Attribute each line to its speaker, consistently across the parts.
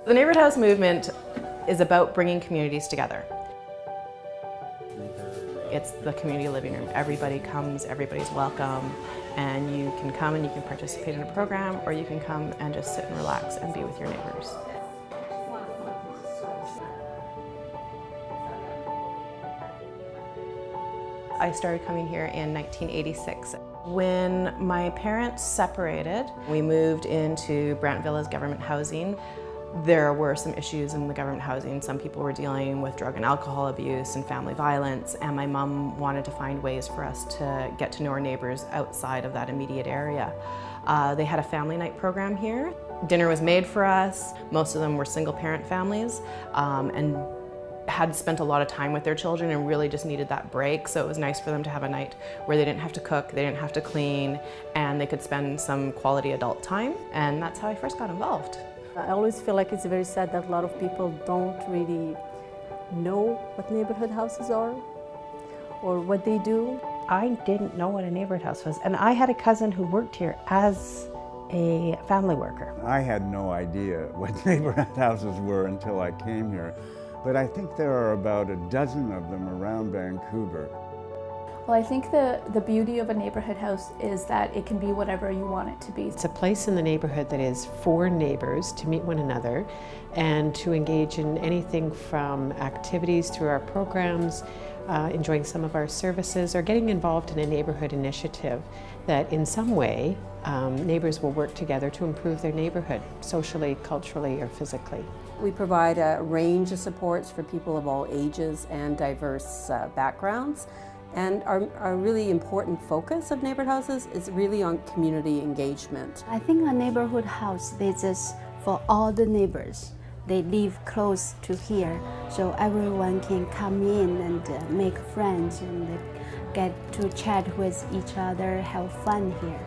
Speaker 1: The Neighbourhood House movement is about bringing communities together. It's the community living room. Everybody comes, everybody's welcome, and you can come and you can participate in a program, or you can come and just sit and relax and be with your neighbours. I started coming here in 1986. When my parents separated, we moved into Brant Villa's government housing. There were some issues in the government housing. Some people were dealing with drug and alcohol abuse and family violence, and my mom wanted to find ways for us to get to know our neighbours outside of that immediate area. They had a family night program here. Dinner was made for us. Most of them were single parent families and had spent a lot of time with their children and really just needed that break. So it was nice for them to have a night where they didn't have to cook, they didn't have to clean, and they could spend some quality adult time. And that's how I first got involved.
Speaker 2: I always feel like it's very sad that a lot of people don't really know what neighborhood houses are or what they do.
Speaker 3: I didn't know what a neighborhood house was, and I had a cousin who worked here as a family worker.
Speaker 4: I had no idea what neighborhood houses were until I came here, but I think there are about a dozen of them around Vancouver.
Speaker 5: Well, I think the beauty of a neighborhood house is that it can be whatever you want it to be.
Speaker 3: It's a place in the neighborhood that is for neighbors to meet one another and to engage in anything from activities through our programs, enjoying some of our services, or getting involved in a neighborhood initiative that in some way neighbors will work together to improve their neighborhood, socially, culturally, or physically.
Speaker 6: We provide a range of supports for people of all ages and diverse backgrounds. And our really important focus of neighborhood houses is really on community engagement.
Speaker 7: I think a neighborhood house is just for all the neighbors. They live close to here, so everyone can come in and make friends and get to chat with each other, have fun here.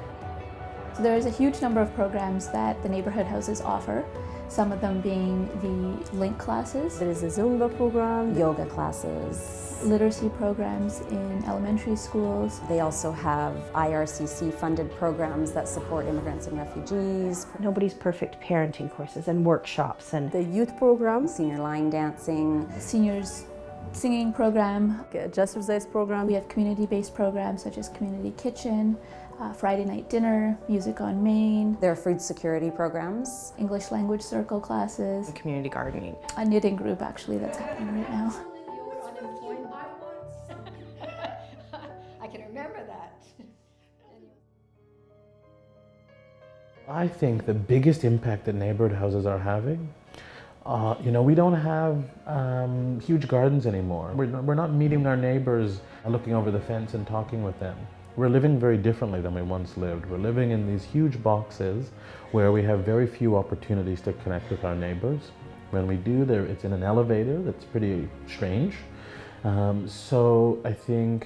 Speaker 5: So there is a huge number of programs that the neighborhood houses offer, some of them being the link classes.
Speaker 2: There is a Zumba program,
Speaker 6: Yoga classes,
Speaker 5: literacy programs in elementary schools.
Speaker 6: They also have IRCC funded programs that support immigrants and refugees.
Speaker 3: Nobody's perfect parenting courses and workshops and
Speaker 2: the youth program,
Speaker 6: Senior line dancing.
Speaker 5: Seniors singing program.
Speaker 2: Jazzercise program.
Speaker 5: We have community-based programs such as Community Kitchen, Friday night dinner, Music on Main.
Speaker 6: There are food security programs.
Speaker 5: English language circle classes.
Speaker 1: Community gardening.
Speaker 5: A knitting group actually that's happening right now.
Speaker 8: I can remember that.
Speaker 9: I think the biggest impact that neighborhood houses are having, we don't have huge gardens anymore. We're not meeting our neighbors, looking over the fence and talking with them. We're living very differently than we once lived. We're living in these huge boxes where we have very few opportunities to connect with our neighbors. When we do, it's in an elevator that's pretty strange. So I think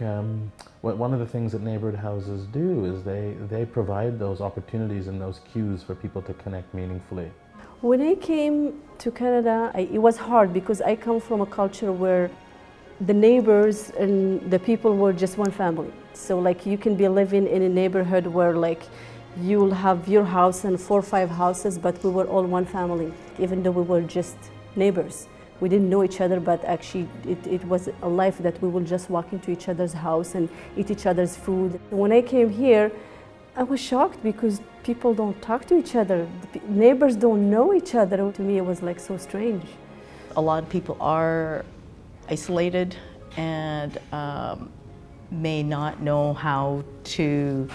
Speaker 9: one of the things that neighborhood houses do is they provide those opportunities and those cues for people to connect meaningfully.
Speaker 2: When I came to Canada, it was hard because I come from a culture where the neighbors and the people were just one family. So like you can be living in a neighborhood where like you'll have your house and 4 or 5 houses, but we were all one family, even though we were just neighbors. We didn't know each other, but actually it was a life that we would just walk into each other's house and eat each other's food. When I came here, I was shocked because people don't talk to each other. Neighbors don't know each other. To me, it was like so strange.
Speaker 10: A lot of people are isolated and may not know how to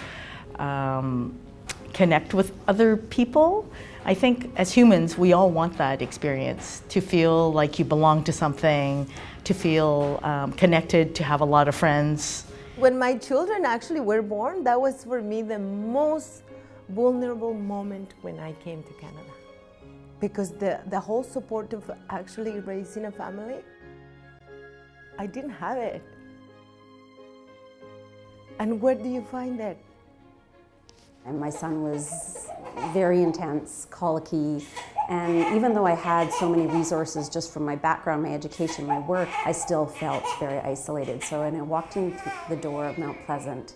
Speaker 10: connect with other people. I think as humans, we all want that experience, to feel like you belong to something, to feel connected, to have a lot of friends.
Speaker 11: When my children actually were born, that was for me the most vulnerable moment when I came to Canada. Because the whole support of actually raising a family, I didn't have it. And where do you find it?
Speaker 6: And my son was very intense, colicky, and even though I had so many resources just from my background, my education, my work, I still felt very isolated. So when I walked in through the door of Mount Pleasant,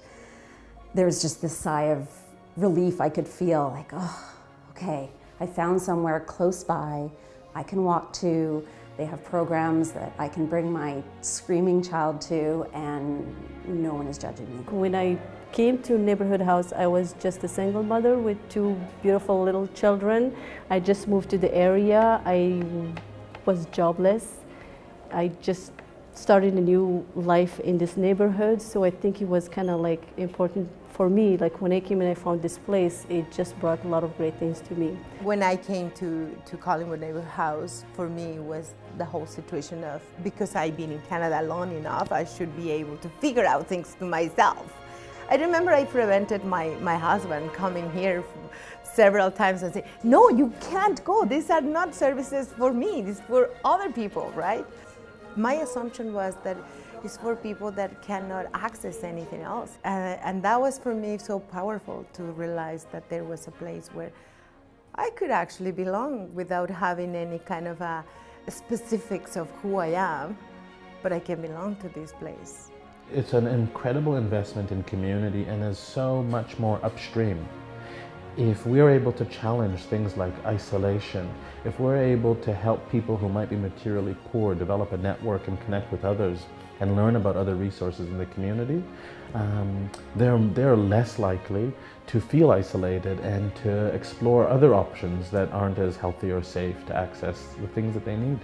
Speaker 6: there was just this sigh of relief I could feel, like, oh, okay, I found somewhere close by I can walk to. They have programs that I can bring my screaming child to, and no one is judging me.
Speaker 2: When I came to Neighborhood House, I was just a single mother with 2 beautiful little children. I just moved to the area. I was jobless. I just started a new life in this neighborhood, so I think it was kind of like important for me. Like when I came and I found this place, it just brought a lot of great things to me.
Speaker 11: When I came to Collingwood Neighborhood House, for me was the whole situation of, because I've been in Canada long enough, I should be able to figure out things to myself. I remember I prevented my husband coming here several times and say, no, you can't go. These are not services for me, these are for other people, right? My assumption was that it's for people that cannot access anything else. And that was for me so powerful to realize that there was a place where I could actually belong without having any kind of specifics of who I am, but I can belong to this place.
Speaker 9: It's an incredible investment in community and is so much more upstream. If we're able to challenge things like isolation, if we're able to help people who might be materially poor develop a network and connect with others and learn about other resources in the community, they're less likely to feel isolated and to explore other options that aren't as healthy or safe to access the things that they need.